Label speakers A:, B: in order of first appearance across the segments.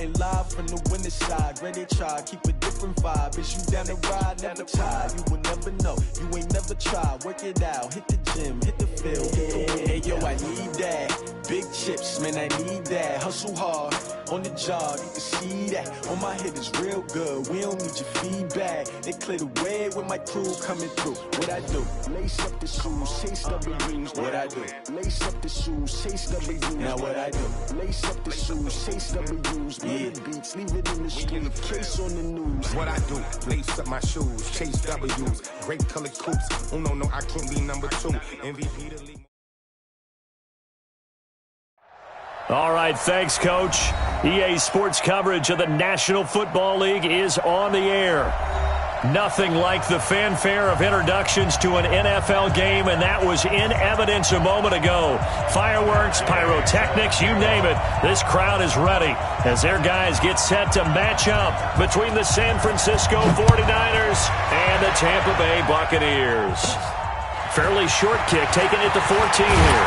A: reporting live from the winter side. Ready to try, keep a different vibe. Is you down the ride, never tired. You will never know, you ain't never tried. Work it out, hit the gym, hit the field. Hey yo, I need that. Big chips, man, I need that. Hustle hard, on the job, you can see that. On my head is real good, we don't need your feedback. They clear the way with my crew coming through. What I do? Lace up the shoes, chase W's. What I do? Lace up the shoes, chase W's. Now what I do? Lace up the shoes, chase W's. Beat the beats, leave it in the street, case on the news.
B: What I do? Lace up my shoes, chase W's. Great colored coops. Oh no, I can't be number 2. MVP the league.
C: All right, thanks, Coach. EA Sports coverage of the National Football League is on the air. Nothing like the fanfare of introductions to an NFL game, and that was in evidence a moment ago. Fireworks, pyrotechnics, you name it. This crowd is ready as their guys get set to match up between the San Francisco 49ers and the Tampa Bay Buccaneers. Fairly short kick, taking it to 14 here.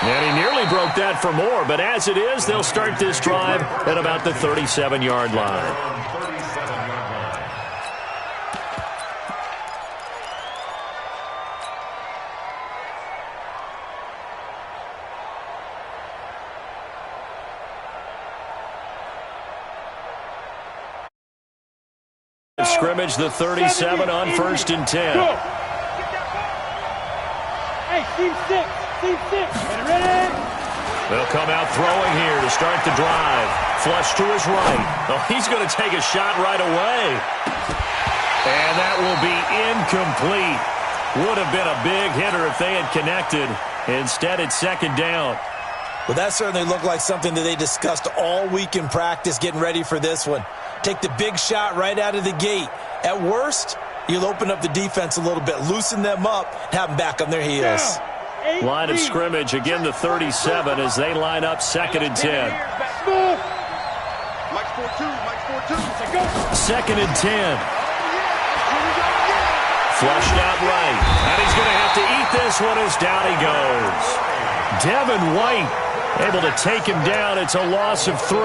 C: And he nearly broke that for more, but as it is, they'll start this drive at about the 37-yard line. Scrimmage, the 37 on 1st and 10.
D: Hey, team 6. Ready?
C: They'll come out throwing here to start the drive. Flush to his right. Oh, he's going to take a shot right away. And that will be incomplete. Would have been a big hitter if they had connected. Instead, it's 2nd down.
E: Well, that certainly looked like something that they discussed all week in practice, getting ready for this one. Take the big shot right out of the gate. At worst, you'll open up the defense a little bit, loosen them up, and have them back on their heels.
C: Line of scrimmage, again the 37 as they line up 2nd and 10. 2nd and 10. Flushed out right. And he's going to have to eat this one as down he goes. Devin White able to take him down. It's a loss of 3.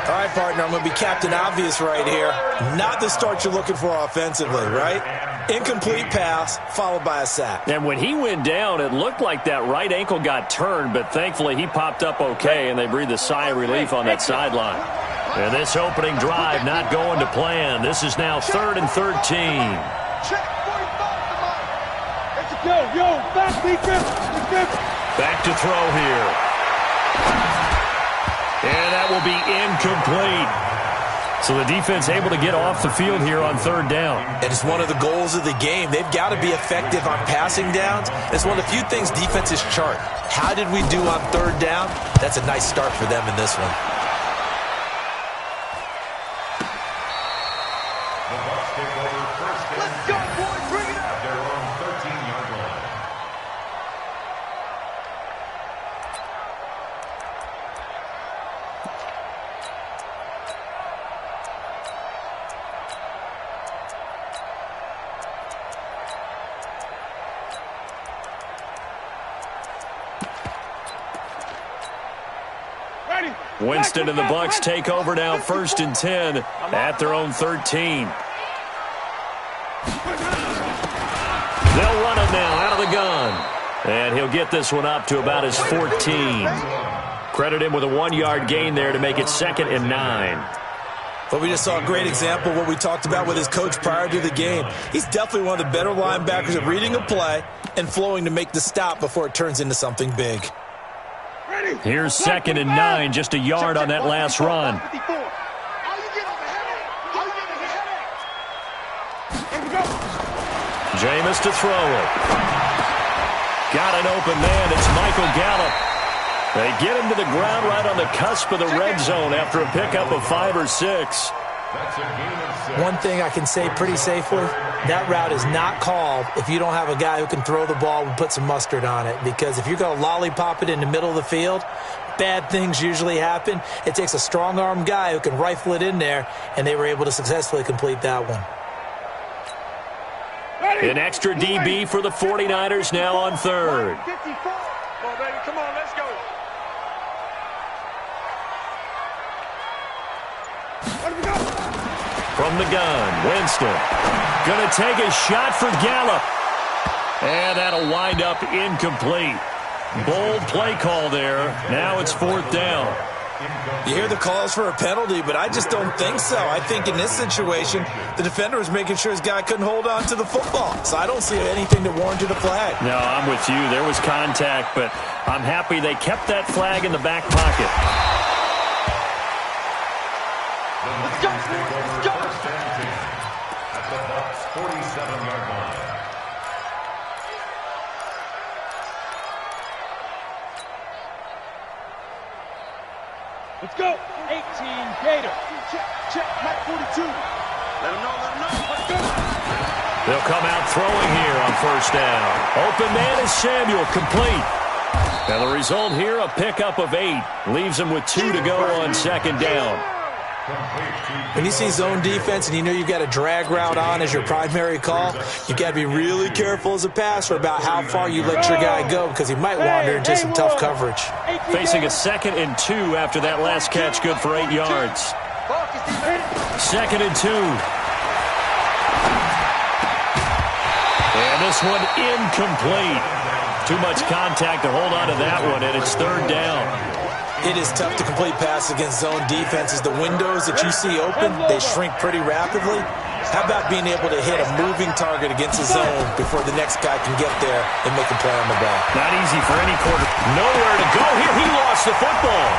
E: All right, partner, I'm going to be Captain Obvious right here. Not the start you're looking for offensively, right? Incomplete pass, followed by a sack.
C: And when he went down, it looked like that right ankle got turned, but thankfully he popped up okay, and they breathed a sigh of relief on that sideline. And this opening drive not going to plan. This is now 3rd and 13. Back to throw here. And that will be incomplete. So the defense able to get off the field here on 3rd down.
E: And it's one of the goals of the game. They've got to be effective on passing downs. It's one of the few things defenses chart. How did we do on 3rd down? That's a nice start for them in this one.
D: Let's go, boys. Bring it up.
F: Their own 13-yard line.
C: Winston and the Bucs take over now 1st and 10 at their own 13. They'll run it now out of the gun. And he'll get this one up to about his 14. Credit him with a 1-yard gain there to make it 2nd and 9.
E: But we just saw a great example of what we talked about with his coach prior to the game. He's definitely one of the better linebackers at reading a play and flowing to make the stop before it turns into something big.
C: Here's 2nd and 9, just a yard on that last run. Jameis to throw it. Got an open man. It's Michael Gallup. They get him to the ground right on the cusp of the red zone after a pickup of 5 or 6.
E: One thing I can say pretty safely, that route is not called if you don't have a guy who can throw the ball and put some mustard on it. Because if you're going to lollipop it in the middle of the field, bad things usually happen. It takes a strong-arm guy who can rifle it in there, and they were able to successfully complete that one.
C: An extra DB for the 49ers now on 3rd.
D: Come on, let's go.
C: From the gun, Winston. Going to take a shot for Gallup. And that'll wind up incomplete. Bold play call there. Now it's 4th down.
E: You hear the calls for a penalty, but I just don't think so. I think in this situation, the defender was making sure his guy couldn't hold on to the football. So I don't see anything that warranted a flag.
C: No, I'm with you. There was contact, but I'm happy they kept that flag in the back pocket.
D: Let's go. Let's go.
F: At the Bucs 47-yard line.
D: Let's go. 18 Gator. Check. Mike 42. Let him know. Let's go.
C: They'll come out throwing here on 1st down. Open man is Samuel, complete. And the result here, a pickup of 8. Leaves them with 2 to go on 2nd down.
E: When you see zone defense and you know you've got a drag route on as your primary call, you've got to be really careful as a passer about how far you let your guy go because he might wander into some tough coverage.
C: Facing a 2nd and 2 after that last catch, good for 8 yards. 2nd and 2. And this one incomplete. Too much contact to hold on to that one, and it's 3rd down.
E: It is tough to complete passes against zone defenses. The windows that you see open, they shrink pretty rapidly. How about being able to hit a moving target against a zone before the next guy can get there and make a play on the ball?
C: Not easy for any quarter. Nowhere to go here. He lost the football.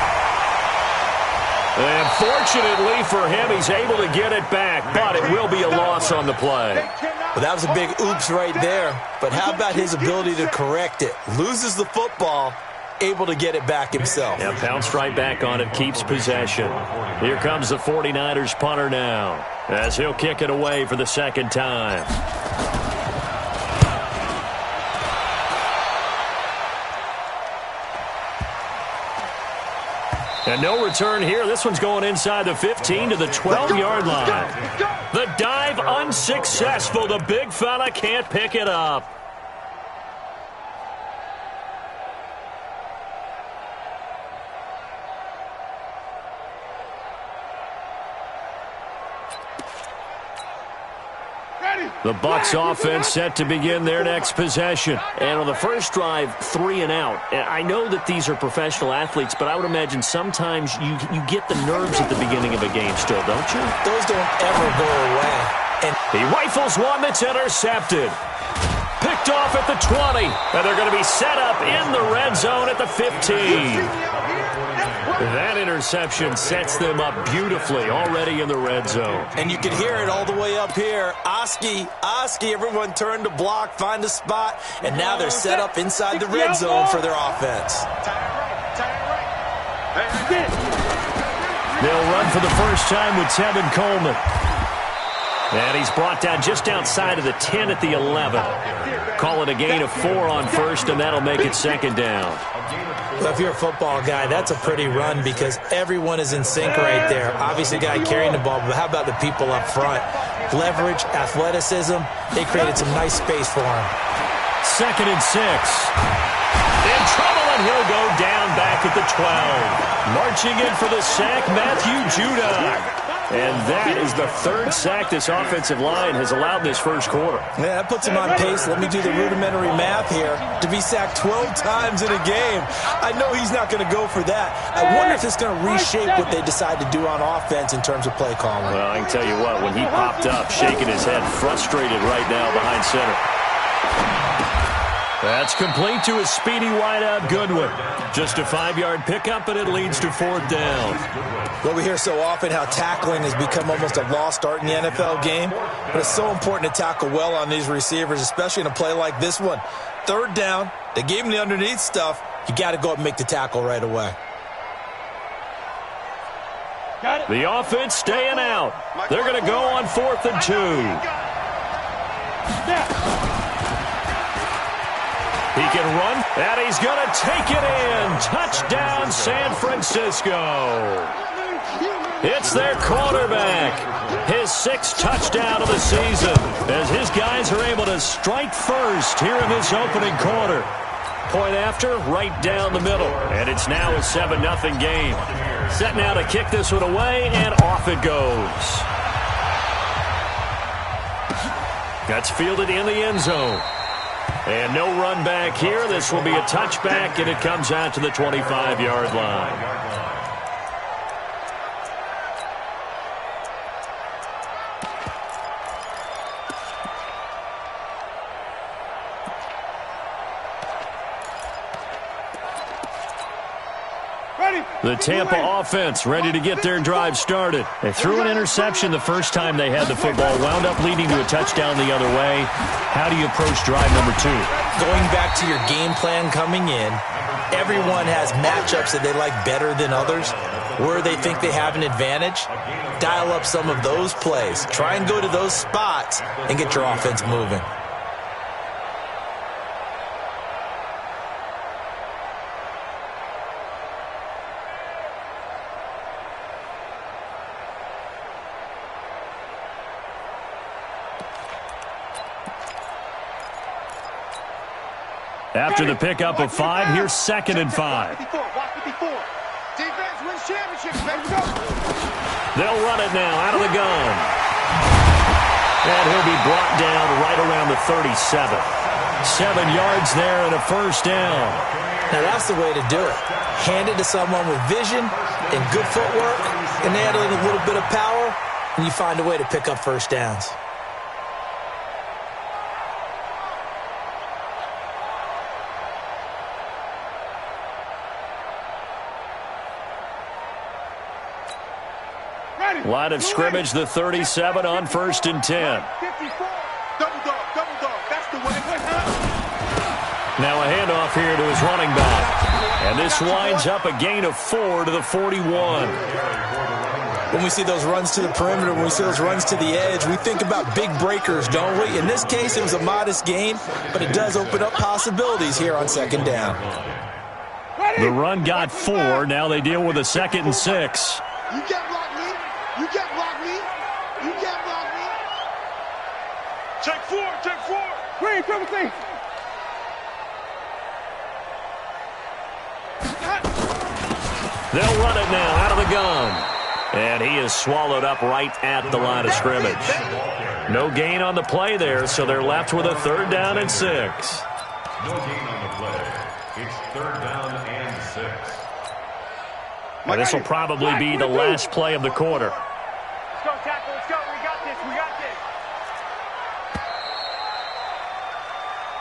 C: And fortunately for him, he's able to get it back, but it will be a loss on the play.
E: Well, that was a big oops right there. But how about his ability to correct it? Loses the football, able to get it back himself.
C: Yeah, bounced right back on it, keeps possession. Here comes the 49ers punter now, as he'll kick it away for the 2nd time. And no return here. This one's going inside the 15 to the 12-yard line. The dive unsuccessful. The big fella can't pick it up. The Bucs offense set to begin their next possession. And on the first drive, 3 and out. I know that these are professional athletes, but I would imagine sometimes you get the nerves at the beginning of a game still, don't you?
E: Those don't ever go away. And
C: he rifles one that's intercepted. Picked off at the 20. And they're going to be set up in the red zone at the 15. That interception sets them up beautifully already in the red zone.
E: And you can hear it all the way up here. Oski, everyone turned to block, find a spot, and now they're set up inside the red zone for their offense.
C: They'll run for the first time with Tevin Coleman. And he's brought down just outside of the 10 at the 11. Call it a gain of 4 on 1st, and that'll make it 2nd down.
E: Well, if you're a football guy, that's a pretty run because everyone is in sync right there. Obviously, the guy carrying the ball, but how about the people up front? Leverage, athleticism, they created some nice space for him.
C: 2nd and 6. In trouble, and he'll go down back at the 12. Marching in for the sack, Matthew Judon. And that is the 3rd sack this offensive line has allowed this first quarter.
E: Yeah, that puts him on pace. Let me do the rudimentary math here. To be sacked 12 times in a game, I know he's not going to go for that. I wonder if it's going to reshape what they decide to do on offense in terms of play calling.
C: Well, I can tell you what, when he popped up, shaking his head, frustrated right now behind center. That's complete to a speedy wideout Goodwin. Just a 5-yard pickup, and it leads to 4th down.
E: Well, we hear so often how tackling has become almost a lost art in the NFL game, but it's so important to tackle well on these receivers, especially in a play like this one. 3rd down, they gave him the underneath stuff. You got to go up and make the tackle right away.
C: The offense staying out. They're going to go on 4th and 2. He can run, and he's going to take it in. Touchdown, San Francisco. It's their quarterback. His 6th touchdown of the season as his guys are able to strike first here in this opening quarter. Point after, right down the middle. And it's now a 7-0 game. Set now to kick this one away, and off it goes. That's fielded in the end zone. And no run back here. This will be a touchback, and it comes out to the 25-yard line. The Tampa offense ready to get their drive started. They threw an interception the first time they had the football, wound up leading to a touchdown the other way. How do you approach drive number 2?
E: Going back to your game plan coming in, everyone has matchups that they like better than others, where they think they have an advantage. Dial up some of those plays. Try and go to those spots and get your offense moving.
C: After the pickup of 5, here's 2nd and 5.
D: Defense wins championships, baby. Go.
C: They'll run it now out of the gun. And he'll be brought down right around the 37. 7 yards there and a first down.
E: Now that's the way to do it. Hand it to someone with vision and good footwork, and add in a little bit of power, and you find a way to pick up first downs.
C: Line of scrimmage, the 37 on 1st and 10.
D: Double dog, that's the way.
C: Now a handoff here to his running back. And this winds up a gain of 4 to the 41.
E: When we see those runs to the perimeter, when we see those runs to the edge, we think about big breakers, don't we? In this case, it was a modest gain, but it does open up possibilities here on 2nd down.
C: The run got 4. Now they deal with a 2nd and 6.
D: You can't block me. You can't block me. You can't block me. Take 4. Green, triple thing.
C: They'll run it now out of the gun. And he is swallowed up right at the line of scrimmage. No gain on the play there, so they're left with a 3rd down and 6.
F: No gain on the play. It's 3rd down and 6.
C: And this will probably be the last play of the quarter.
D: Let's go, tackle. Let's go. We got this.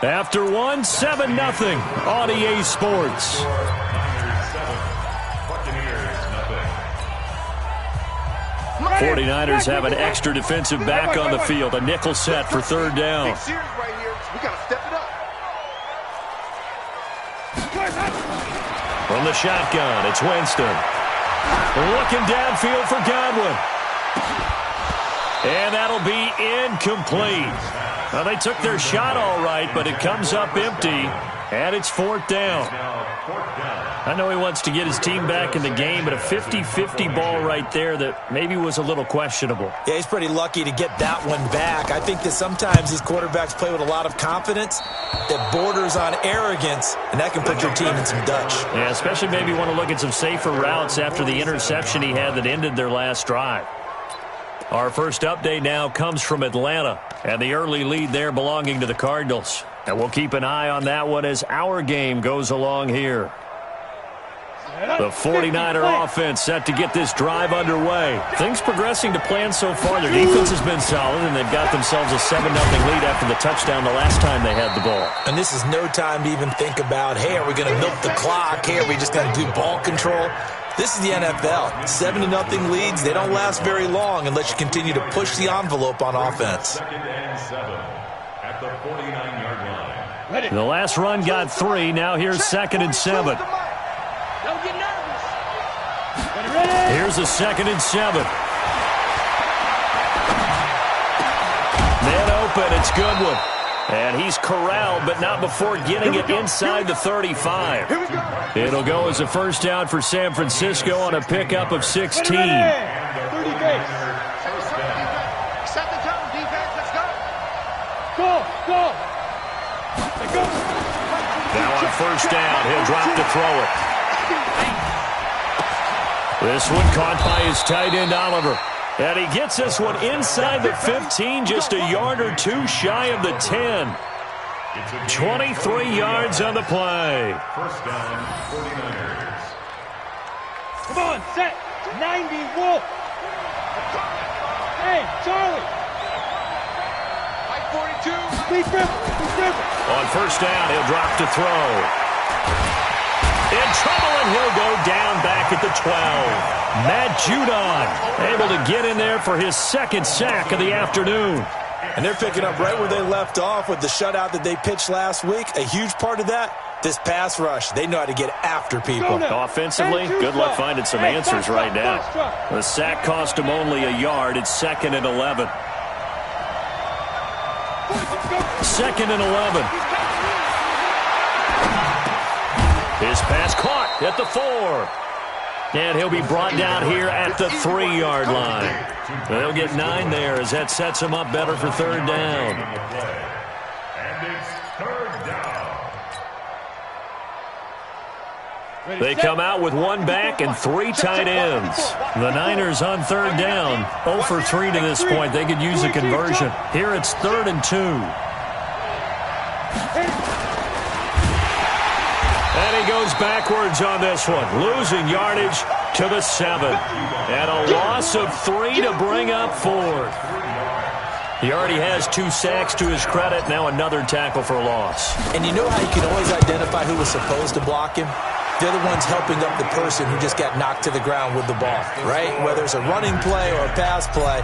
C: After 1, 7-0 on EA Sports.
F: Niners 7, Buccaneers 0.
C: 49ers have an extra defensive back on the field. A nickel set for 3rd down.
D: Big series right here. We got to step it up.
C: From the shotgun, it's Winston. Looking downfield for Godwin. And that'll be incomplete. Well, they took their shot all right, but it comes up empty, and it's 4th down. I know he wants to get his team back in the game, but a 50-50 ball right there that maybe was a little questionable.
E: Yeah, he's pretty lucky to get that one back. I think that sometimes these quarterbacks play with a lot of confidence that borders on arrogance, and that can put your team in some Dutch.
C: Yeah, especially maybe want to look at some safer routes after the interception he had that ended their last drive. Our first update now comes from Atlanta, and the early lead there belonging to the Cardinals. And we'll keep an eye on that one as our game goes along here. The 49er offense set to get this drive underway. Things progressing to plan so far. Their defense has been solid, and they've got themselves a 7-0 lead after the touchdown the last time they had the ball.
E: And this is no time to even think about, hey, are we going to milk the clock? Hey, are we just going to do ball control? This is the NFL. 7-0 leads, they don't last very long unless you continue to push the envelope on offense.
F: 2nd and 7 at the 49-yard line.
C: The last run got 3. Now here's 2nd and 7.
D: Don't get nervous.
C: Here's a 2nd and 7. Man open, it's Goodwin. And he's corralled, but not before getting it inside the 35. It'll go as a first down for San Francisco on a pickup of 16.
D: 30 base. Set the tone, defense. Let's go. Go.
C: Now on first down, he'll drop to throw it. This one caught by his tight end, Oliver. And he gets this one inside the 15, just a yard or two shy of the 10. 23 yards on the play.
F: First down, 49ers.
D: Come on, set. 90, Wolf. Hey, Charlie. Mike 42. Lead River.
C: On first down, he'll drop to throw. In trouble, and he'll go down back at the 12. Matt Judon able to get in there for his second sack of the afternoon.
E: And they're picking up right where they left off with the shutout that they pitched last week. A huge part of that, this pass rush. They know how to get after people.
C: Offensively, good luck finding some answers right now. The sack cost him only a yard. It's 2nd and 11. 2nd and 11. His pass caught at the 4. And he'll be brought down here at the 3-yard line. They'll get 9 there as that sets him up better for third down.
F: And it's third down.
C: They come out with 1 back and 3 tight ends. The Niners on third down. 0 for 3 to this point. They could use a conversion. Here it's 3rd and 2. And he goes backwards on this one, losing yardage to the 7. And a loss of 3 to bring up 4th. He already has 2 sacks to his credit, now another tackle for loss.
E: And you know how you can always identify who was supposed to block him? They're the ones helping up the person who just got knocked to the ground with the ball, right? Whether it's a running play or a pass play,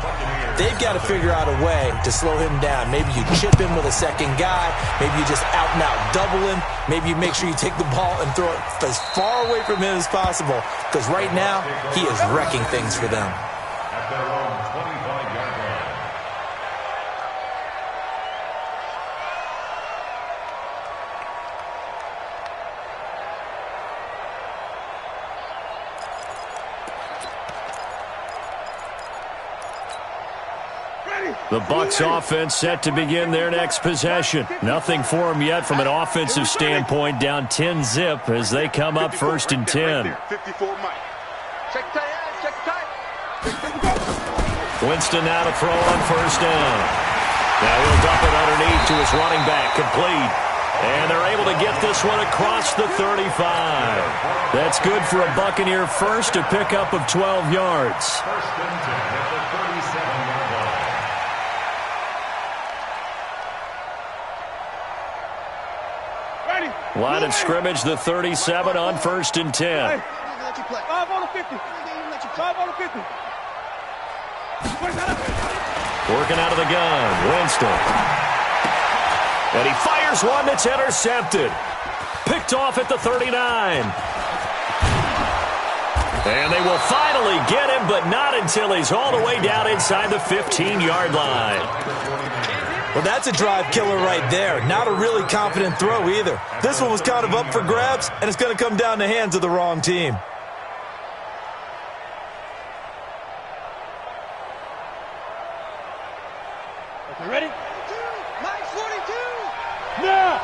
E: they've got to figure out a way to slow him down. Maybe you chip him with a second guy. Maybe you just out-and-out double him. Maybe you make sure you take the ball and throw it as far away from him as possible, because right now he is wrecking things for them.
F: At their own 25-yard line.
C: The Bucs offense set to begin their next possession. Nothing for them yet from an offensive standpoint, down 10-zip as they come up 1st and 10.
D: 54 Mike. Check tight.
C: Winston now to throw on first down. Now he'll dump it underneath to his running back, complete. And they're able to get this one across the 35. That's good for a Buccaneer first, a pickup of 12 yards.
F: 1st and 10 at the 37-yard line.
C: Line of scrimmage, the 37 on 1st and 10.
D: 5 on the 50. 5 on the 50.
C: Working out of the gun, Winston. And he fires one that's intercepted. Picked off at the 39. And they will finally get him, but not until he's all the way down inside the 15-yard line.
E: Well, that's a drive killer right there. Not a really confident throw either. This one was kind of up for grabs, and it's going to come down the hands of the wrong team.
D: Okay, ready? 942. Now.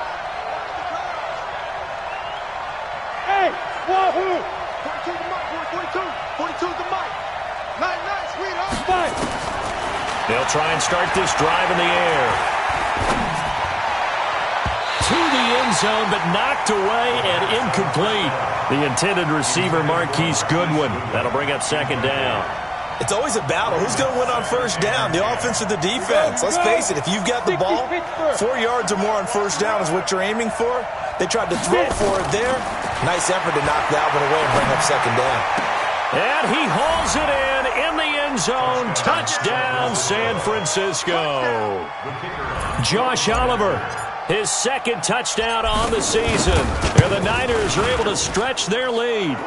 D: Hey, wahoo. 42 to Mike. 42 to Mike. 9, sweetheart. 5.
C: They'll try and start this drive in the air. To the end zone, but knocked away and incomplete. The intended receiver, Marquise Goodwin. That'll bring up 2nd down.
E: It's always a battle. Who's going to win on first down, the offense or the defense? Let's face it, if you've got the ball, 4 yards or more on first down is what you're aiming for. They tried to throw for it there. Nice effort to knock that one away and bring up 2nd down.
C: And he hauls it in the end zone. Touchdown, San Francisco. Josh Oliver, his 2nd touchdown on the season. And the Niners are able to stretch their lead.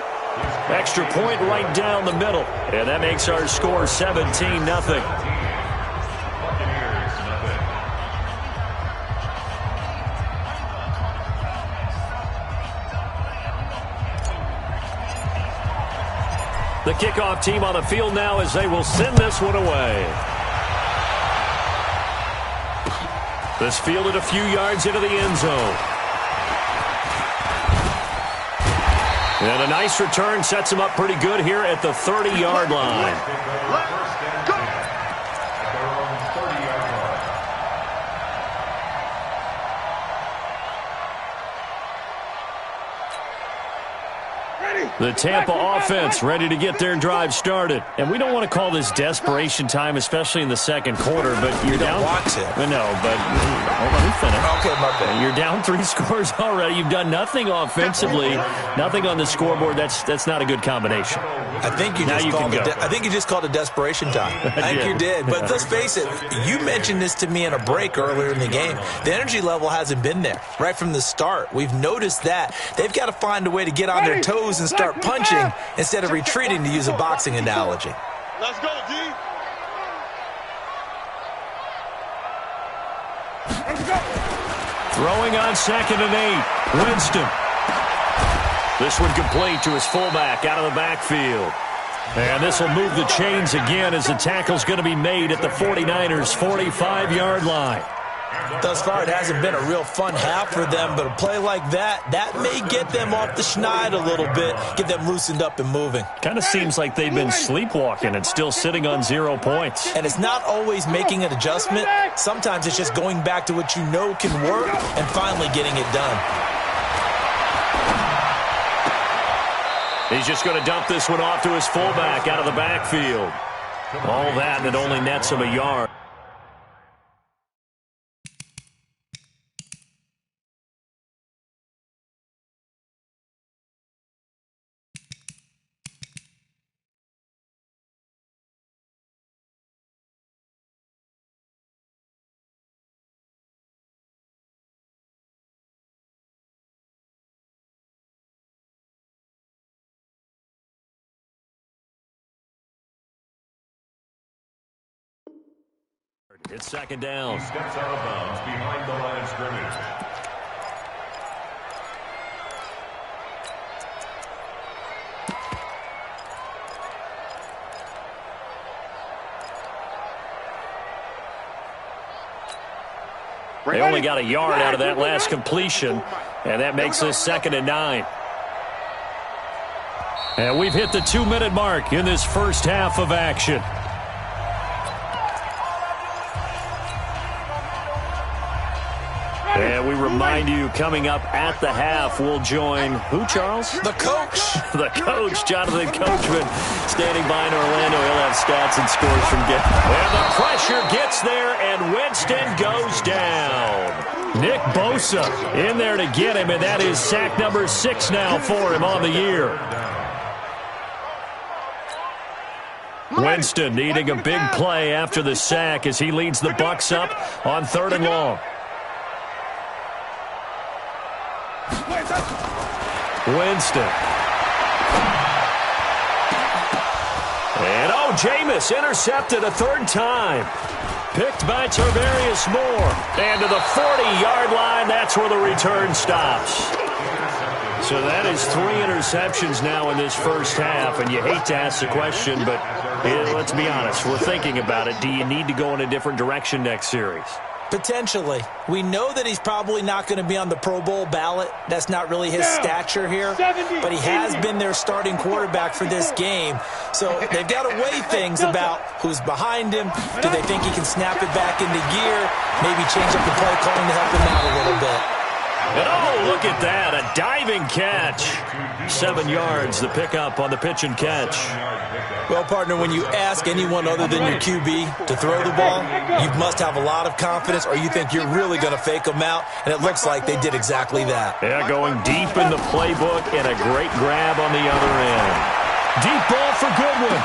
C: Extra point right down the middle. And that makes our score 17-0. The kickoff team on the field now as they will send this one away. This fielded a few yards into the end zone. And a nice return sets him up pretty good here at the 30-yard line. The Tampa offense ready to get their drive started. And we don't want to call this desperation time, especially in the second quarter, but you're down.
E: You don't want to.
C: No, but let me finish.
E: Okay, my bad.
C: You're down 3 scores already. You've done nothing offensively, nothing on the scoreboard. That's not a good combination.
E: I think you just called it desperation time. I think you did. But let's face it, you mentioned this to me in a break earlier in the game. The energy level hasn't been there right from the start. We've noticed that. They've got to find a way to get on their toes and start punching instead of retreating, to use a boxing analogy.
D: Let's go, D. Let's go.
C: Throwing on 2nd and 8. Winston. This one complete to his fullback out of the backfield. And this will move the chains again as the tackle's going to be made at the 49ers' 45-yard line.
E: Thus far, it hasn't been a real fun half for them, but a play like that may get them off the schneid a little bit, get them loosened up and moving.
C: Kind of seems like they've been sleepwalking and still sitting on 0 points.
E: And it's not always making an adjustment. Sometimes it's just going back to what you know can work and finally getting it done.
C: He's just going to dump this one off to his fullback out of the backfield. All that, and it only nets him a yard. It's 2nd down.
F: He steps out of bounds behind the line of scrimmage.
C: They only got a yard out of that last completion, and that makes this 2nd and 9. And we've hit the 2-minute mark in this first half of action. And we remind you, coming up at the half, we'll join who, Charles?
E: The coach.
C: The coach, Jonathan Coachman, standing by in Orlando. He'll have stats and scores from game. And the pressure gets there, and Winston goes down. Nick Bosa in there to get him, and that is sack number 6 now for him on the year. Winston needing a big play after the sack as he leads the Bucs up on 3rd and long. Winston. And Jameis intercepted a 3rd time. Picked by Tarvarius Moore. And to the 40-yard line, that's where the return stops. So that is 3 interceptions now in this first half, and you hate to ask the question, but let's be honest, we're thinking about it. Do you need to go in a different direction next series?
E: Potentially. We know that he's probably not going to be on the Pro Bowl ballot. That's not really his stature here. But he has been their starting quarterback for this game. So they've got to weigh things about who's behind him. Do they think he can snap it back into gear? Maybe change up the play calling to help him out a little bit.
C: And look at that. A diving catch. 7 yards, the pickup on the pitch and catch.
E: Well, partner, when you ask anyone other than your QB to throw the ball, you must have a lot of confidence, or you think you're really going to fake them out, and it looks like they did exactly that.
C: Yeah, going deep in the playbook and a great grab on the other end. Deep ball for Goodwin.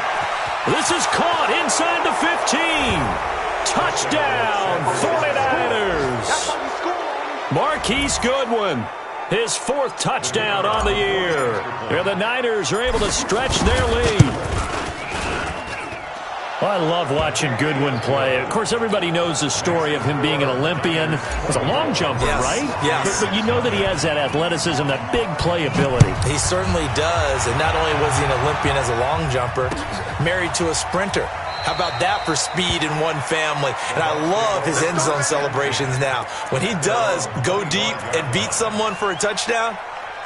C: This is caught inside the 15. Touchdown, 49ers. Marquise Goodwin, his 4th touchdown on the year. And the Niners are able to stretch their lead. I love watching Goodwin play. Of course, everybody knows the story of him being an Olympian. As a long jumper, right?
E: Yes.
C: But you know that he has that athleticism, that big playability.
E: He certainly does. And not only was he an Olympian as a long jumper, married to a sprinter. How about that for speed in one family? And I love his end zone celebrations now. When he does go deep and beat someone for a touchdown,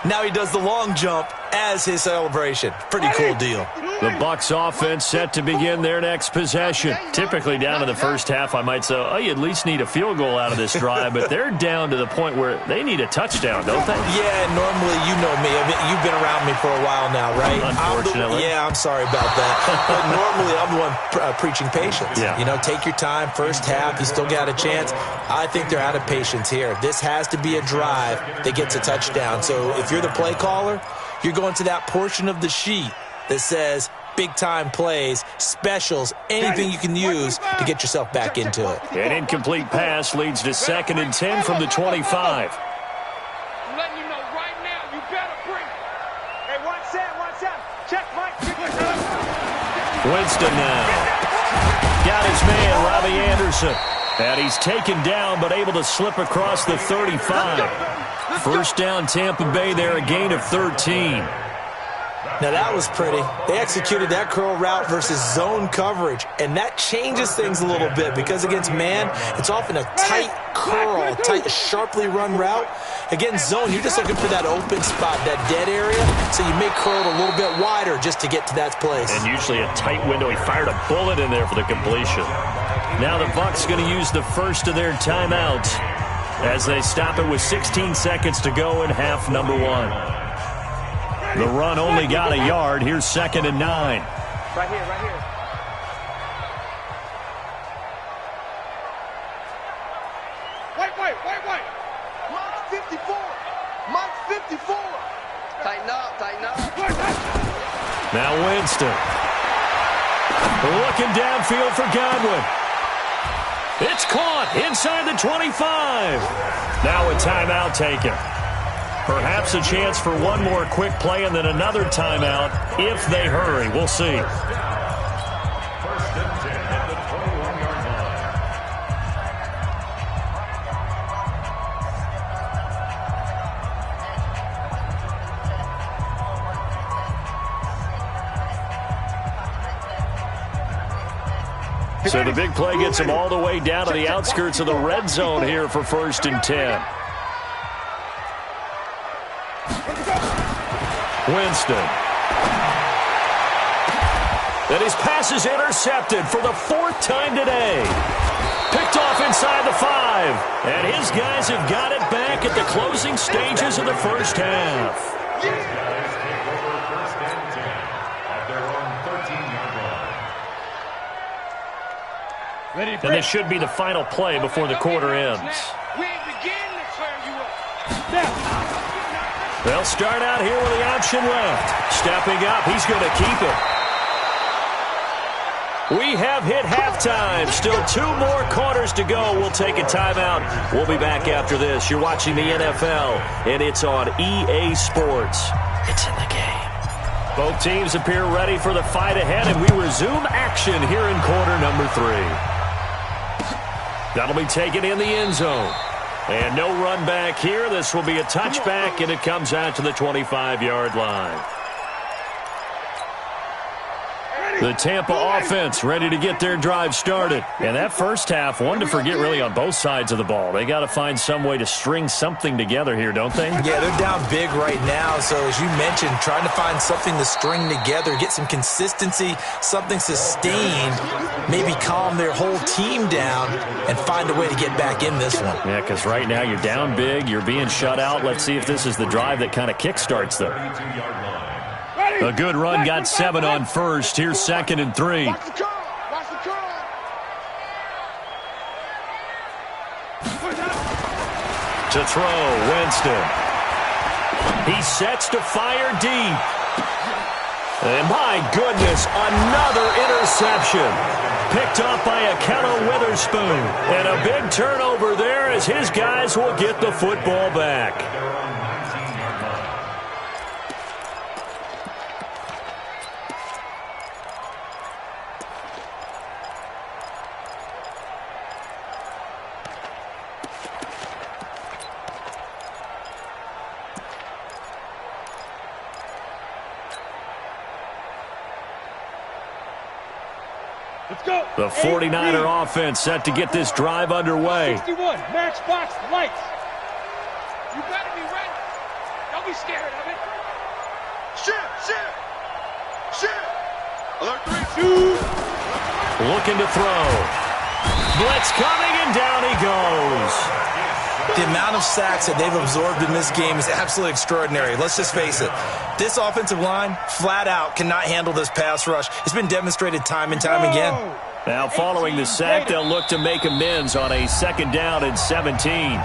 E: now he does the long jump as his celebration. Pretty cool deal.
C: The Bucs offense set to begin their next possession. Typically down in the first half, I might say, oh, you at least need a field goal out of this drive, but they're down to the point where they need a touchdown, don't they?
E: Yeah, normally, you know me. I mean, you've been around me for a while now, right?
C: Unfortunately.
E: I'm sorry about that. But normally, I'm the one preaching patience.
C: Yeah.
E: You know, take your time. First half, you still got a chance. I think they're out of patience here. This has to be a drive that gets a touchdown. So if you're the play caller, you're going to that portion of the sheet that says big-time plays, specials, anything you can use to get yourself back into it.
C: An incomplete pass leads to 2nd and 10 from the 25.
D: I'm letting you know right now, you better bring it. Hey, watch out. Check, Mike.
C: Winston now. Got his man, Robbie Anderson. And he's taken down, but able to slip across the 35. First down, Tampa Bay there, a gain of 13.
E: Now, that was pretty. They executed that curl route versus zone coverage, and that changes things a little bit because against man, it's often a tight curl, sharply run route. Against zone, you're just looking for that open spot, that dead area, so you may curl it a little bit wider just to get to that place.
C: And usually a tight window. He fired a bullet in there for the completion. Now the Bucs going to use the first of their timeouts as they stop it with 16 seconds to go in half number 1. The run only got a yard. Here's 2nd and 9.
D: Right here. Wait. Mike's 54. Tighten up.
C: Now Winston. Looking downfield for Godwin. It's caught inside the 25. Now a timeout taken. Perhaps a chance for one more quick play and then another timeout if they hurry. We'll see.
F: 1st and 10 at the 21-yard line.
C: So the big play gets him all the way down to the outskirts of the red zone here for 1st and 10. Winston. And his pass is intercepted for the 4th time today. Picked off inside the 5. And his guys have got it back at the closing stages of the first half.
F: These guys take over 1st and 10 at their own 13-yard line.
C: And this should be the final play before the quarter ends.
D: We ain't beginning to turn you up. Now.
C: They'll start out here with the option left. Stepping up, he's going to keep it. We have hit halftime. Still 2 more quarters to go. We'll take a timeout. We'll be back after this. You're watching the NFL, and it's on EA Sports. It's in the game. Both teams appear ready for the fight ahead, and we resume action here in quarter number 3. That'll be taken in the end zone. And no run back here. This will be a touchback, and it comes out to the 25-yard line. The Tampa offense ready to get their drive started. And that first half, one to forget really on both sides of the ball. They got to find some way to string something together here, don't they?
E: Yeah, they're down big right now. So as you mentioned, trying to find something to string together, get some consistency, something sustained, maybe calm their whole team down and find a way to get back in this one.
C: Yeah, because right now you're down big, you're being shut out. Let's see if this is the drive that kind of kickstarts them.
F: 32-yard line.
C: A good run, got 7 on first. Here's 2nd and 3.
D: Watch the curl.
C: To throw, Winston. He sets to fire deep. And my goodness, another interception. Picked off by Akello Witherspoon. And a big turnover there as his guys will get the football back.
D: Let's go.
C: The 49er offense set to get this drive underway.
D: 61, matchbox lights. You better be ready. Don't be scared of it. Alert 3, 2.
C: Looking to throw. Blitz coming, and down he goes.
E: The amount of sacks that they've absorbed in this game is absolutely extraordinary. Let's just face it. This offensive line, flat out, cannot handle this pass rush. It's been demonstrated time and time again.
C: Now, following the sack, they'll look to make amends on a 2nd down and 17.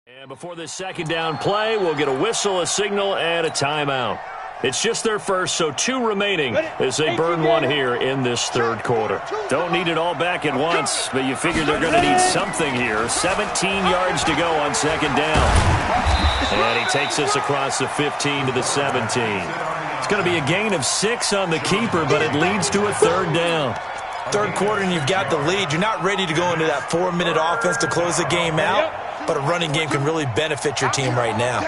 C: And before this 2nd down play, we'll get a whistle, a signal, and a timeout. It's just their first, so 2 remaining as they burn one here in this 3rd quarter. Don't need it all back at once, but you figure they're going to need something here. 17 yards to go on 2nd down. And he takes us across the 15 to the 17. It's going to be a gain of 6 on the keeper, but it leads to a 3rd down.
E: 3rd quarter and you've got the lead. You're not ready to go into that 4-minute offense to close the game out. But a running game can really benefit your team right now.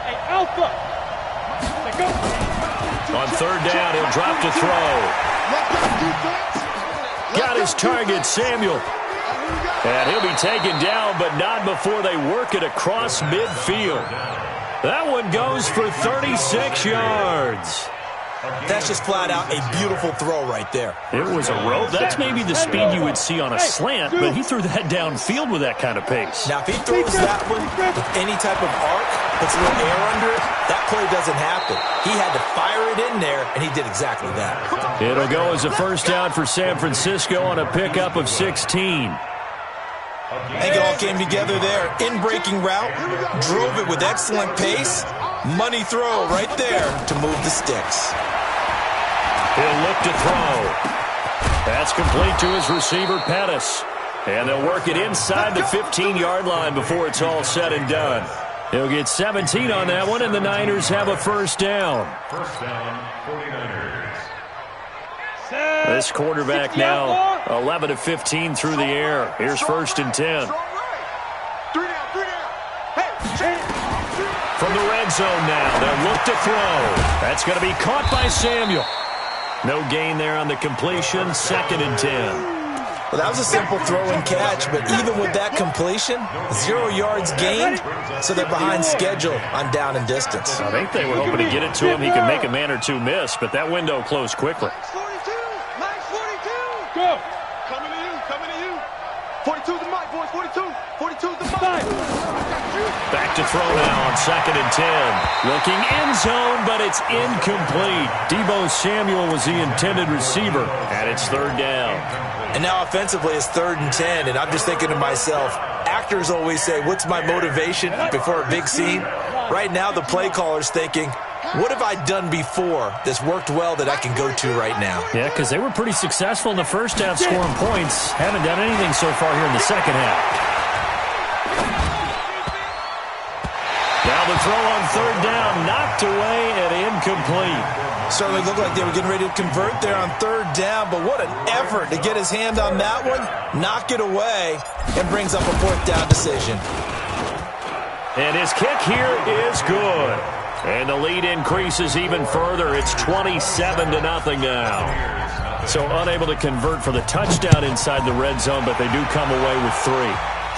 D: Hey, Alpha.
C: On 3rd down, he'll drop to throw. Got his target, Samuel. And he'll be taken down, but not before they work it across midfield. That one goes for 36 yards.
E: That's just flat out a beautiful throw right there.
C: It was a rope. That's maybe the speed you would see on a slant, but he threw that downfield with that kind of pace.
E: Now, if he throws that one with any type of arc, puts a little air under it, that play doesn't happen. He had to fire it in there, and he did exactly that.
C: It'll go as a 1st down for San Francisco on a pickup of 16.
E: I think it all came together there. In-breaking route, drove it with excellent pace. Money throw right there to move the sticks.
C: He'll look to throw. That's complete to his receiver, Pettis. And they'll work it inside the 15-yard line before it's all said and done. He'll get 17 on that one, and the Niners have a 1st down.
F: 1st down, 49ers.
C: This quarterback now 11 of 15 through the air. Here's 1st and 10. From the red zone now, they'll look to throw. That's going to be caught by Samuel. No gain there on the completion, 2nd and 10.
E: Well, that was a simple throw and catch, but even with that completion, 0 yards gained, so they're behind schedule on down and distance.
C: I think they were hoping to get it to him. He could make a man or 2 miss, but that window closed quickly.
D: Max 42. Go. Coming to you. 42 the mic, boys. 42 the mic.
C: Back to throw now on 2nd and 10. Looking end zone, but it's incomplete. Deebo Samuel was the intended receiver, and it's 3rd down.
E: And now offensively it's 3rd and 10, and I'm just thinking to myself, actors always say, what's my motivation before a big scene? Right now the play caller's thinking, what have I done before that's worked well that I can go to right now?
C: Yeah, because they were pretty successful in the 1st half scoring points. Haven't done anything so far here in the 2nd half. Now the throw on 3rd down, knocked away and incomplete.
E: Certainly looked like they were getting ready to convert there on 3rd down, but what an effort to get his hand on that one, knock it away, and brings up a 4th down decision.
C: And his kick here is good. And the lead increases even further. It's 27-0 now. So unable to convert for the touchdown inside the red zone, but they do come away with 3.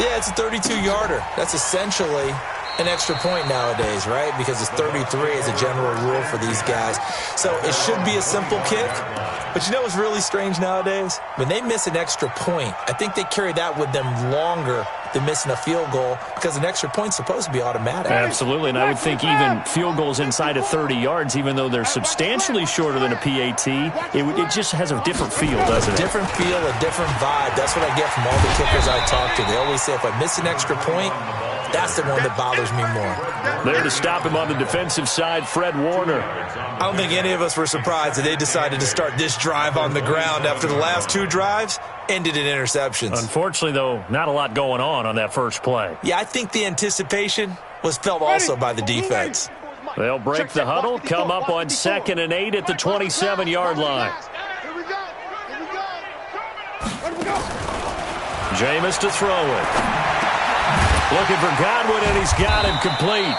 E: Yeah, it's a 32-yarder. That's essentially an extra point nowadays, right? Because it's 33 as a general rule for these guys. So it should be a simple kick. But you know what's really strange nowadays? When they miss an extra point, I think they carry that with them longer than missing a field goal because an extra point's supposed to be automatic.
C: Absolutely, and I would think even field goals inside of 30 yards, even though they're substantially shorter than a PAT, it just has a different feel, doesn't it?
E: A different feel, a different vibe. That's what I get from all the kickers I talk to. They always say if I miss an extra point, that's the one that bothers me more.
C: There to stop him on the defensive side, Fred Warner.
E: I don't think any of us were surprised that they decided to start this drive on the ground after the last 2 drives ended in interceptions.
C: Unfortunately, though, not a lot going on that first play.
E: Yeah, I think the anticipation was felt also by the defense.
C: They'll break the huddle, come up on 2nd and 8 at the 27-yard line. Jameis to throw it. Looking for Godwin, and he's got him complete.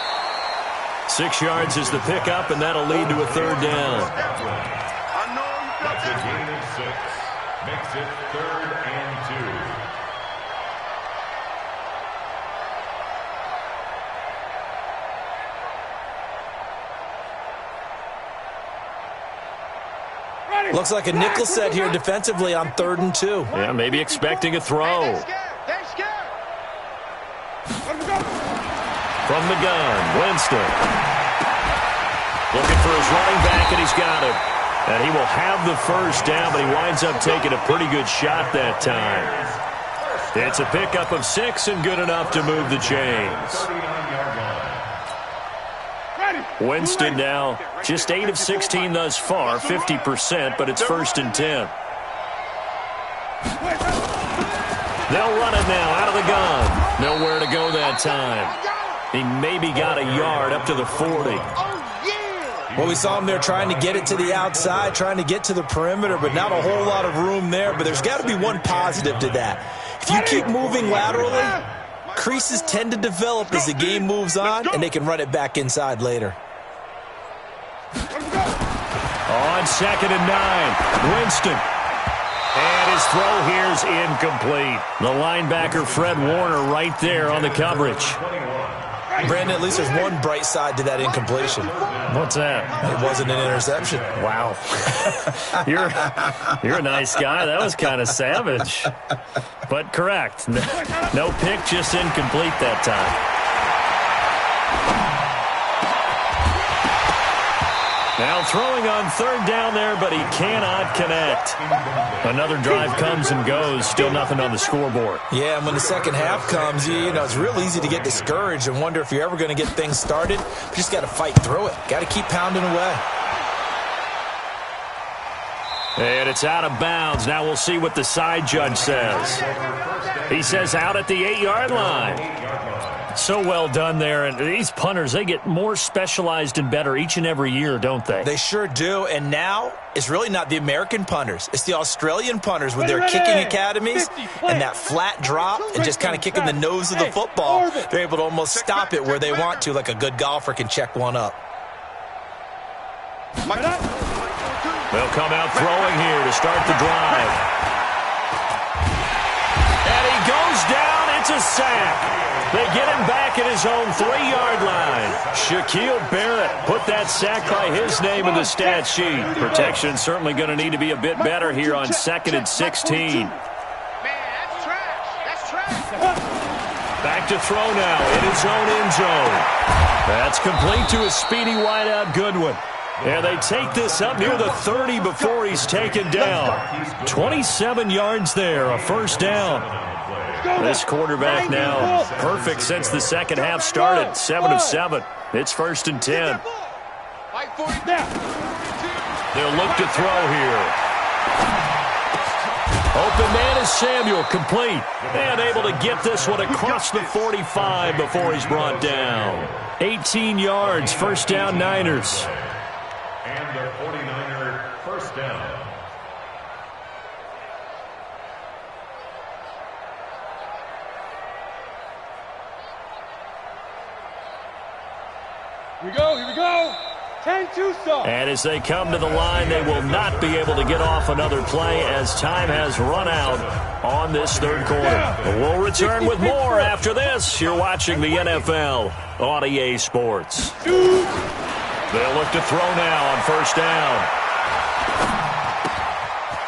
C: 6 yards is the pickup, and that'll lead to a 3rd down.
F: That's a gain of 6. Makes it 3rd and
E: 2. Looks like a nickel set here defensively on 3rd and 2.
C: Yeah, maybe expecting a throw. From the gun, Winston. Looking for his running back, and he's got him. And he will have the 1st down, but he winds up taking a pretty good shot that time. It's a pickup of 6 and good enough to move the chains. Winston now just 8 of 16 thus far, 50%, but it's 1st and 10. They'll run it now out of the gun. Nowhere to go that time. He maybe got a yard up to the 40.
E: Well, we saw him there trying to get it to the outside, trying to get to the perimeter, but not a whole lot of room there. But there's got to be one positive to that. If you keep moving laterally, creases tend to develop as the game moves on, and they can run it back inside later.
C: On 2nd and 9, Winston. And his throw here is incomplete. The linebacker, Fred Warner, right there on the coverage.
E: Brandon, at least there's one bright side to that incompletion.
C: What's that?
E: It wasn't an interception.
C: Wow. You're a nice guy. That was kind of savage. But correct. No pick, just incomplete that time. Now throwing on 3rd down there, but he cannot connect. Another drive comes and goes. Still nothing on the scoreboard.
E: Yeah, and when the second half comes, you know, it's real easy to get discouraged and wonder if you're ever going to get things started. You just got to fight through it. Got to keep pounding away.
C: And it's out of bounds. Now we'll see what the side judge says. He says out at the 8-yard line. So well done there. And these punters, they get more specialized and better each and every year, don't they?
E: They sure do. And now it's really not the American punters. It's the Australian punters with their kicking academies and that flat drop and just kind of kicking the nose of the football. They're able to almost stop it where they want to, like a good golfer can check one up.
C: They'll come out throwing here to start the drive. And he goes down. It's a sack. They get him back at his own 3-yard line. Shaquille Barrett put that sack by his name in the stat sheet. Protection certainly going to need to be a bit better here on 2nd and 16. Back to throw now in his own end zone. That's complete to a speedy wideout Goodwin. And they take this up near the 30 before he's taken down. 27 yards there, a 1st down. This quarterback now perfect since the second half started. 7 of 7. It's 1st and 10. They'll look to throw here. Open man is Samuel, complete. And able to get this one across the 45 before he's brought down. 18 yards, 1st down Niners.
F: And the 49er 1st down.
D: Here we go, here we go. 10-2 stop.
C: And as they come to the line, they will not be able to get off another play as time has run out on this third quarter. We'll return with more after this. You're watching the NFL on EA Sports. They'll look to throw now on first down.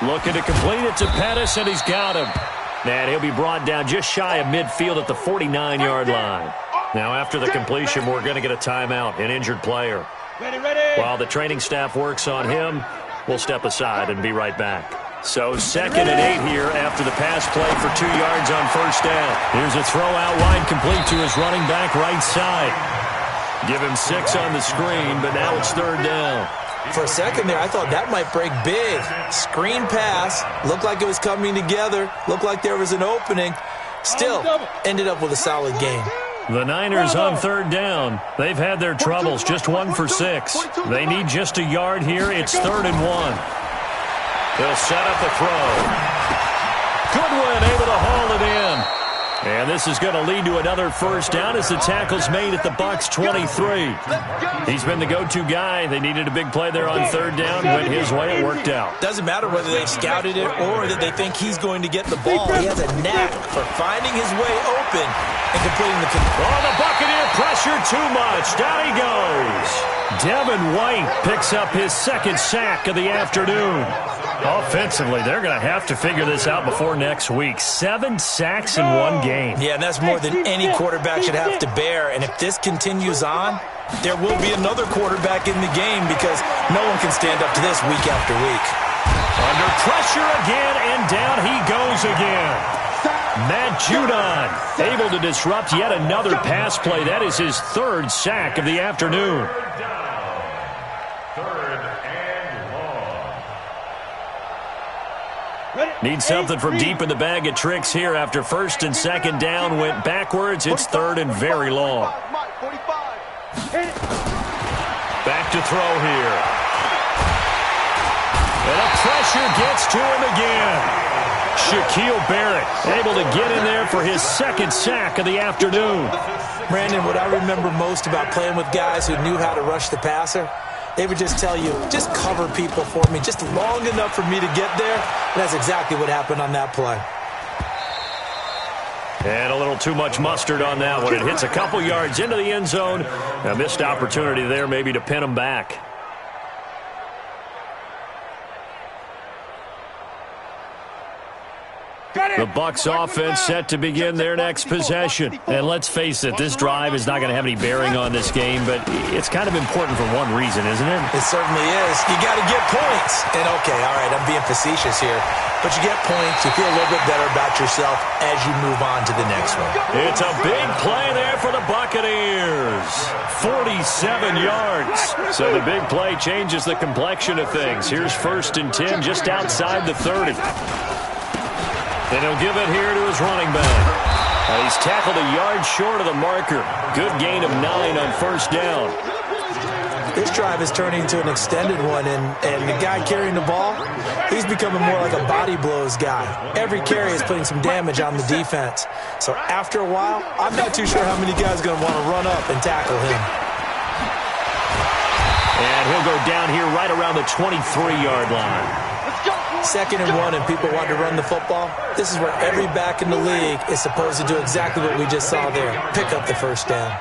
C: Looking to complete it to Pettis, and he's got him. And he'll be brought down just shy of midfield at the 49-yard line. Now, after the completion, we're going to get a timeout, an injured player.
D: Ready, ready.
C: While the training staff works on him, we'll step aside and be right back. So 2nd and 8 here after the pass play for 2 yards on first down. Here's a throw out wide complete to his running back right side. Give him 6 on the screen, but now it's 3rd down.
E: For a second there, I thought that might break big. Screen pass. Looked like it was coming together. Looked like there was an opening. Still ended up with a solid gain.
C: The Niners on 3rd down. They've had their troubles, just 1 for 6. They need just a yard here. It's 3rd and 1. They'll set up the throw. Goodwin able to haul it in. And this is going to lead to another first down as the tackle's made at the Bucs 23. He's been the go-to guy. They needed a big play there on 3rd down. Went his way. It worked out.
E: Doesn't matter whether they've scouted it or that they think he's going to get the ball. He has a knack for finding his way open and completing the
C: Oh, the Buccaneer pressure too much. Down he goes. Devin White picks up his 2nd sack of the afternoon. Offensively, they're going to have to figure this out before next week. 7 sacks in 1 game.
E: Yeah, and that's more than any quarterback should have to bear. And if this continues on, there will be another quarterback in the game because no one can stand up to this week after week.
C: Under pressure again, and down he goes again. Matt Judon able to disrupt yet another pass play. That is his 3rd sack of the afternoon. Need something from deep in the bag of tricks here after 1st and 2nd down went backwards. It's 3rd and very long. Back to throw here. And the pressure gets to him again. Shaquille Barrett able to get in there for his 2nd sack of the afternoon.
E: Brandon, what I remember most about playing with guys who knew how to rush the passer, they would just tell you, just cover people for me, just long enough for me to get there. And that's exactly what happened on that play.
C: And a little too much mustard on that one. It hits a couple yards into the end zone. A missed opportunity there maybe to pin him back. The Bucs offense set to begin their next possession. And let's face it, this drive is not going to have any bearing on this game, but it's kind of important for one reason, isn't it?
E: It certainly is. You got to get points. And okay, all right, I'm being facetious here, but you get points, you feel a little bit better about yourself as you move on to the next one.
C: It's a big play there for the Buccaneers. 47 yards. So the big play changes the complexion of things. Here's 1st and 10 just outside the 30. And he'll give it here to his running back. He's tackled a yard short of the marker. Good gain of 9 on 1st down.
E: This drive is turning into an extended one, and the guy carrying the ball, he's becoming more like a body blows guy. Every carry is putting some damage on the defense. So after a while, I'm not too sure how many guys are going to want to run up and tackle him.
C: And he'll go down here right around the 23-yard line.
E: 2nd and 1, and people want to run the football. This is where every back in the league is supposed to do exactly what we just saw there. Pick up the first down.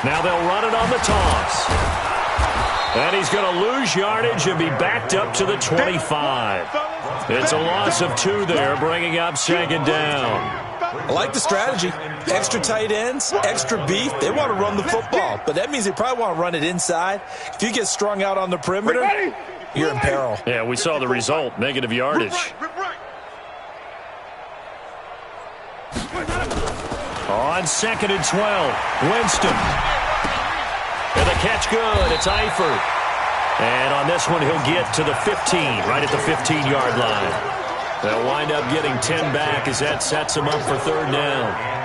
C: Now they'll run it on the toss. And he's going to lose yardage and be backed up to the 25. It's a loss of 2 there, bringing up 2nd down.
E: I like the strategy. Extra tight ends, extra beef. They want to run the football, but that means they probably want to run it inside. If you get strung out on the perimeter, you're in peril.
C: Yeah, we saw the result, negative yardage. On 2nd and 12, Winston. And the catch good. It's Eifert. And on this one, he'll get to the 15, right at the 15-yard line. They'll wind up getting 10 back as that sets them up for 3rd down.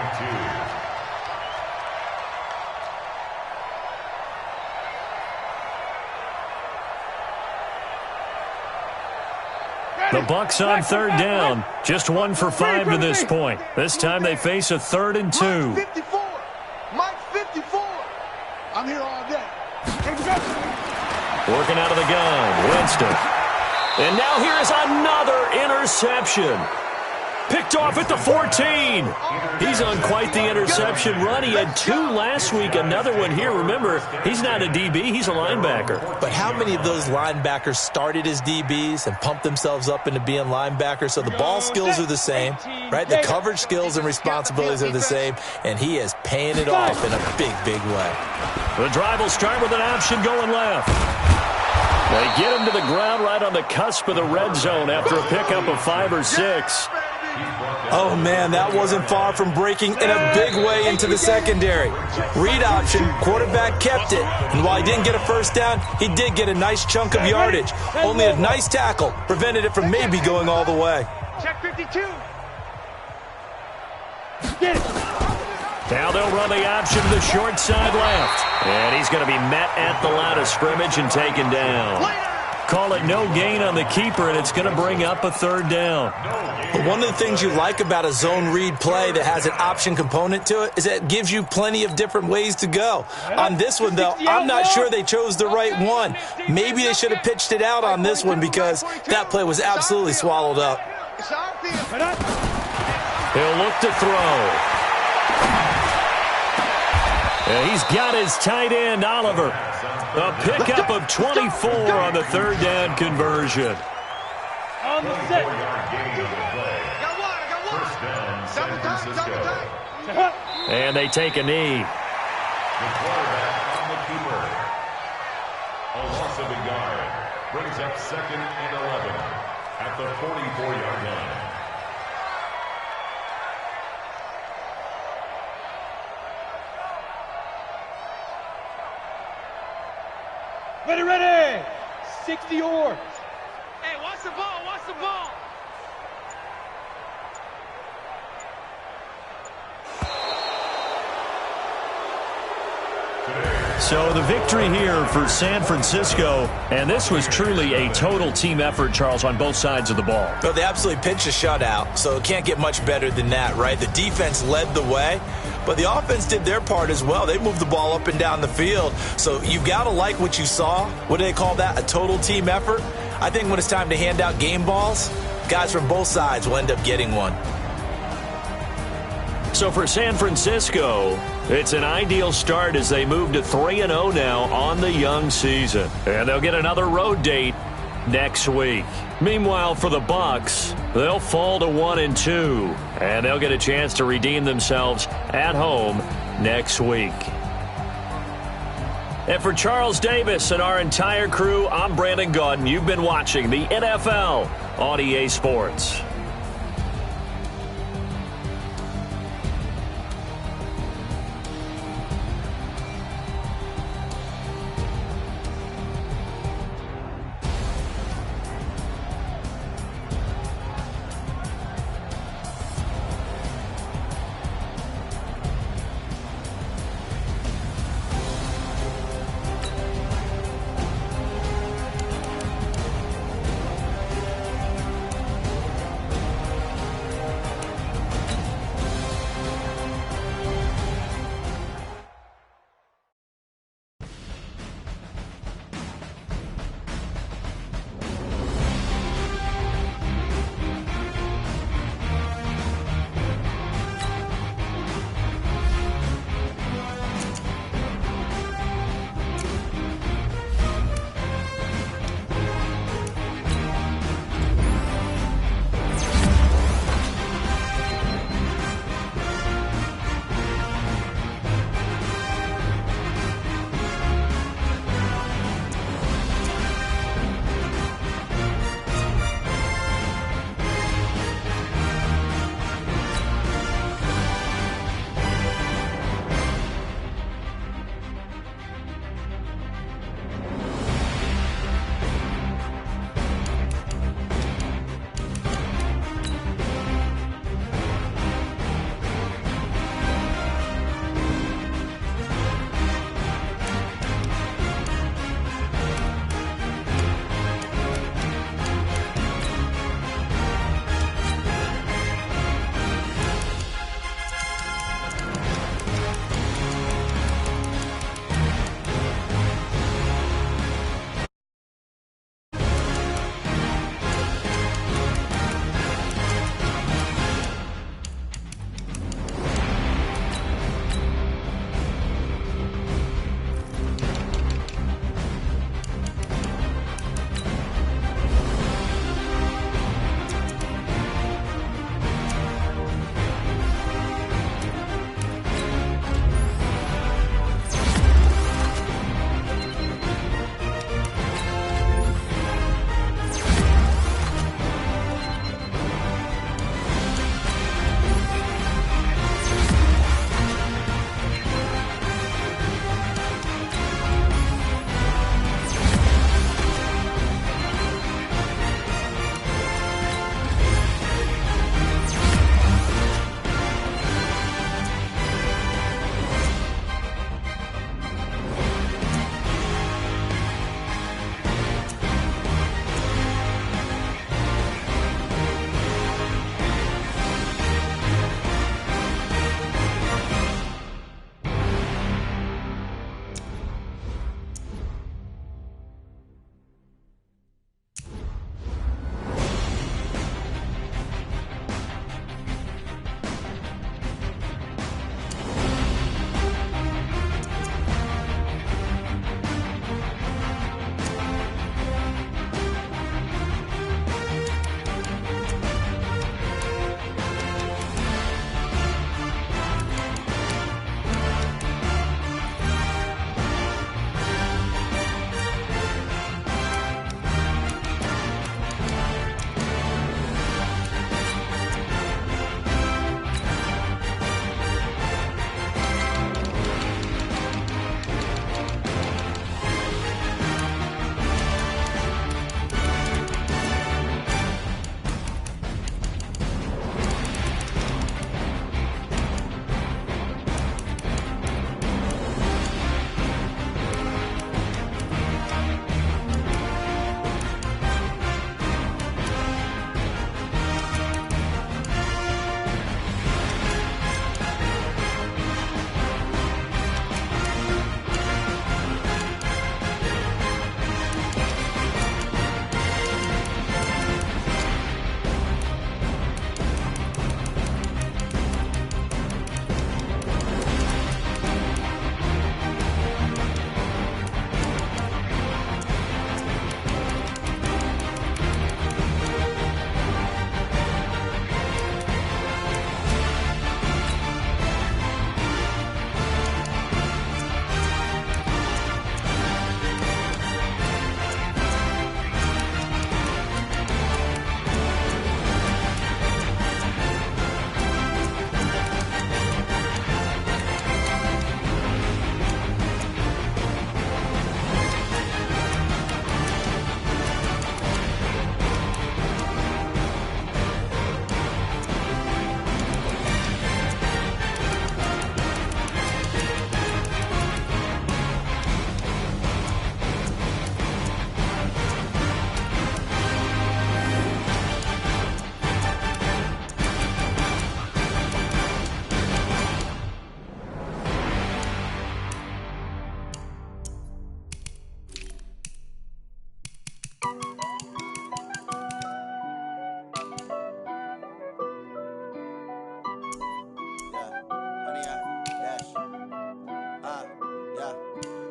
C: The Bucs on 3rd down. Just 1 for 5 to this point. This time they face a 3rd and 2.
A: Mike 54.
D: I'm here all day.
C: Working out of the gun, Winston. And now here's another interception. Picked off at the 14. He's on quite the interception run. He had 2 last week, another one here. Remember, he's not a DB, he's a linebacker.
E: But how many of those linebackers started as DBs and pumped themselves up into being linebackers? So the ball skills are the same, right? The coverage skills and responsibilities are the same, and he is paying it off in a big, big way.
C: The drive will start with an option going left. They get him to the ground right on the cusp of the red zone after a pickup of 5 or 6.
E: Oh, man, that wasn't far from breaking in a big way into the secondary. Read option, quarterback kept it. And while he didn't get a first down, he did get a nice chunk of yardage. Only a nice tackle prevented it from maybe going all the way.
D: Check 52.
C: Now they'll run the option to the short side left. And he's going to be met at the line of scrimmage and taken down. Call it no gain on the keeper, and it's going to bring up a 3rd down.
E: But one of the things you like about a zone read play that has an option component to it is that it gives you plenty of different ways to go. On this one, though, I'm not sure they chose the right one. Maybe they should have pitched it out on this one because that play was absolutely swallowed up.
C: He'll look to throw. And he's got his tight end, Oliver. A pickup of 24 on the 3rd down conversion.
D: On the set.
F: First down, San Francisco.
C: And they take a knee.
F: The quarterback on the keeper. A loss of a yard. Brings up 2nd and 11 at the 44-yard line.
D: Ready. 60 yards. Hey, watch the ball, watch the ball.
C: So the victory here for San Francisco, and this was truly a total team effort, Charles, on both sides of the ball.
E: Well, they absolutely pitched a shutout, so it can't get much better than that, right? The defense led the way, but the offense did their part as well. They moved the ball up and down the field, so you've got to like what you saw. What do they call that? A total team effort? I think when it's time to hand out game balls, guys from both sides will end up getting one.
C: So for San Francisco, it's an ideal start as they move to 3-0 now on the young season. And they'll get another road date next week. Meanwhile, for the Bucs, they'll fall to 1-2, and they'll get a chance to redeem themselves at home next week. And for Charles Davis and our entire crew, I'm Brandon Gaudin. You've been watching the NFL on EA Sports.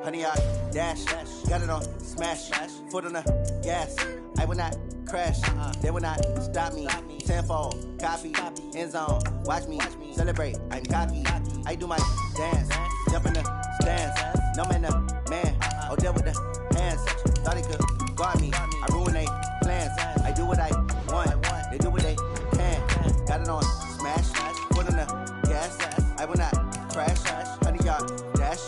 G: 100-yard dash. Got it on smash. Foot on the gas. I will not crash. They will not stop me. Tenfold, copy, end zone. Watch me celebrate. I'm cocky. I do my dance. Jump in the stands. No man, man. Oh, deal with the hands. Thought he could guard me. I ruin they plans. I do what I want. They do what they can. Got it on smash. Foot on the gas. I will not crash. 100-yard dash.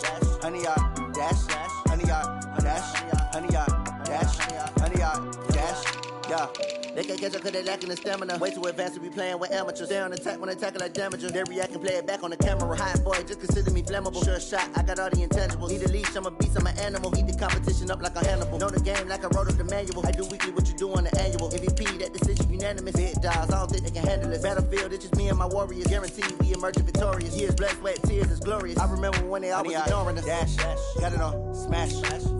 G: 100-yard dash. 100-yard dash. 100-yard dash. 100-yard dash. Yeah. They can't catch up cause they lacking the stamina. Way too advanced to be playing with amateurs. Stay on attack when they tackle like damager. They react and play it back on the camera. Hot boy, just consider me flammable. Sure shot, I got all the intangibles. Need a leash, I'm a beast, I'm an animal. Heat the competition up like a Hannibal. Know the game like I wrote up the manual. I do weekly what you do on the annual. MVP, that decision unanimous. Big dogs, I don't think they can handle it. Battlefield, it's just me and my warriors. Guaranteed we emerge victorious. Years, blood, sweat, tears, it's glorious. I remember when they always ignoring us. Dash, got it on smash.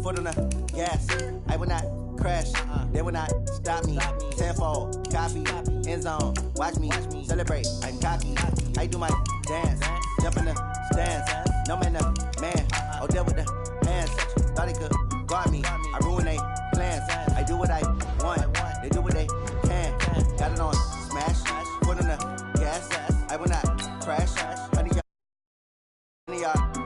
G: Foot on the gas. I will not crash. They will not stop me. Tenfold, copy, end zone. Watch me celebrate. I'm cocky. I do my dance. Jump in the stands. No man, man. Oh, deal with the hands. Thought he could guard me. I ruin they plans. I do what I want. They do what they can. Got it on smash. Foot on the gas. I will not crash. 100-yard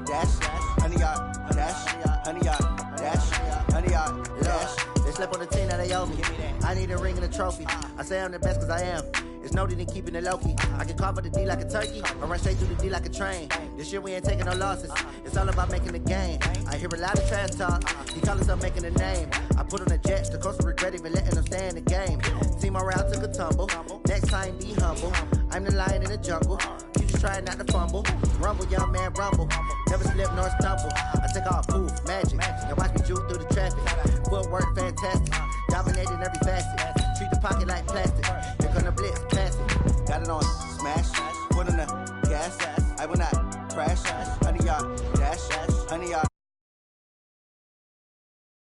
G: dash. 100-yard dash. 100-yard dash. 100-yard dash. They slept on the team that they owe me. I need a ring and a trophy. I say I'm the best cause I am. It's noted in keeping it low-key. I can carve up the D like a turkey or run straight through the D like a train. This year we ain't taking no losses. It's all about making the game. I hear a lot of trash talk. He call himself making a name. I put on the Jets. The coach will regret even letting them stay in the game. Team morale took a tumble. Next time be humble. I'm the lion in the jungle. You just try not to fumble. Rumble, young man, rumble. Never slip nor stumble. I take off, poof, magic. And watch me juke through the traffic. Footwork fantastic. Dominating every facet. Treat the pocket like plastic. Here come the blitz, classic. Got it on smash. Foot on the gas. I will not crash.